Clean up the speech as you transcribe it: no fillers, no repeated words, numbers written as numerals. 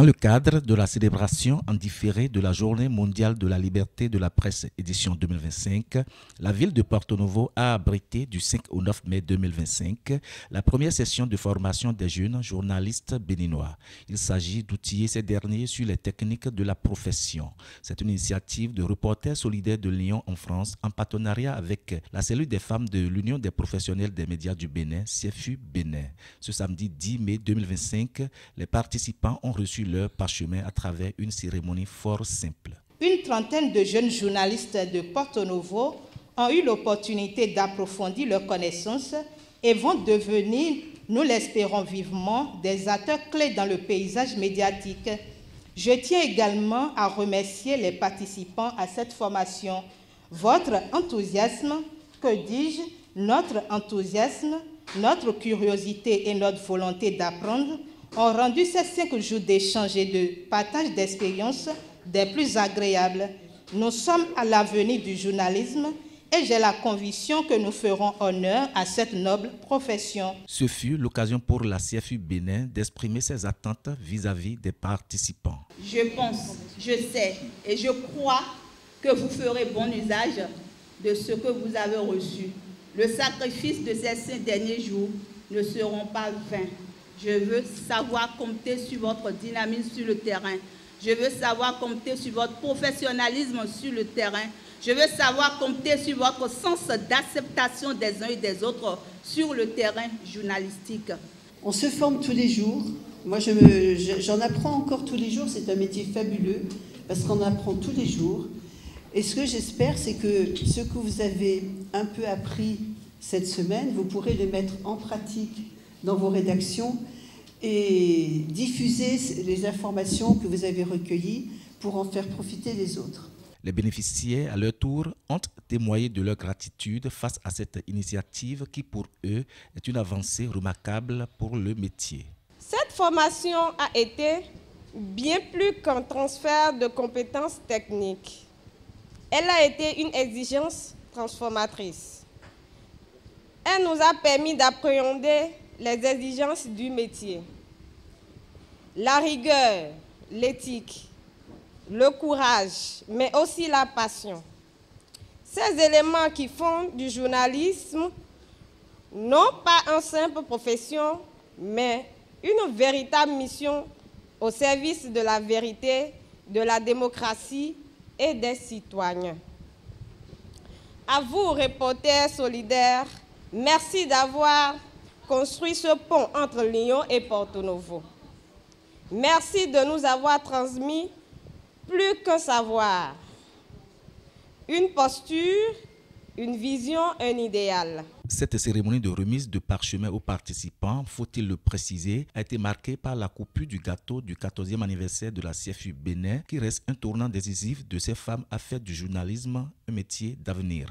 Dans le cadre de la célébration en différé de la Journée mondiale de la liberté de la presse édition 2025, la ville de Porto Novo a abrité du 5 au 9 mai 2025 la première session de formation des jeunes journalistes béninois. Il s'agit d'outiller ces derniers sur les techniques de la profession. C'est une initiative de Reporters solidaires de Lyon en France en partenariat avec la cellule des femmes de l'Union des professionnels des médias du Bénin, CFU Bénin. Ce samedi 10 mai 2025, les participants ont reçu leur parchemin à travers une cérémonie fort simple. Une trentaine de jeunes journalistes de Porto Novo ont eu l'opportunité d'approfondir leurs connaissances et vont devenir, nous l'espérons vivement, des acteurs clés dans le paysage médiatique. Je tiens également à remercier les participants à cette formation. Votre enthousiasme, que dis-je, notre enthousiasme, notre curiosité et notre volonté d'apprendre ont rendu ces 5 jours d'échange et de partage d'expériences des plus agréables. Nous sommes à l'avenir du journalisme et j'ai la conviction que nous ferons honneur à cette noble profession. Ce fut l'occasion pour la CFU Bénin d'exprimer ses attentes vis-à-vis des participants. Je pense, je sais et je crois que vous ferez bon usage de ce que vous avez reçu. Le sacrifice de ces 5 derniers jours ne seront pas vains. Je veux savoir compter sur votre dynamisme sur le terrain. Je veux savoir compter sur votre professionnalisme sur le terrain. Je veux savoir compter sur votre sens d'acceptation des uns et des autres sur le terrain journalistique. On se forme tous les jours. Moi, j'en apprends encore tous les jours. C'est un métier fabuleux parce qu'on apprend tous les jours. Et ce que j'espère, c'est que ce que vous avez un peu appris cette semaine, vous pourrez le mettre en pratique dans vos rédactions et diffuser les informations que vous avez recueillies pour en faire profiter les autres. Les bénéficiaires, à leur tour, ont témoigné de leur gratitude face à cette initiative qui, pour eux, est une avancée remarquable pour le métier. Cette formation a été bien plus qu'un transfert de compétences techniques. Elle a été une exigence transformatrice. Elle nous a permis d'appréhender les exigences du métier. La rigueur, l'éthique, le courage, mais aussi la passion. Ces éléments qui font du journalisme non pas une simple profession, mais une véritable mission au service de la vérité, de la démocratie et des citoyens. À vous, reporters solidaires, merci d'avoir construit ce pont entre Lyon et Porto Novo. Merci de nous avoir transmis plus qu'un savoir, une posture, une vision, un idéal. Cette cérémonie de remise de parchemin aux participants, faut-il le préciser, a été marquée par la coupure du gâteau du 14e anniversaire de la CFU Bénin, qui reste un tournant décisif de ces femmes à faire du journalisme un métier d'avenir.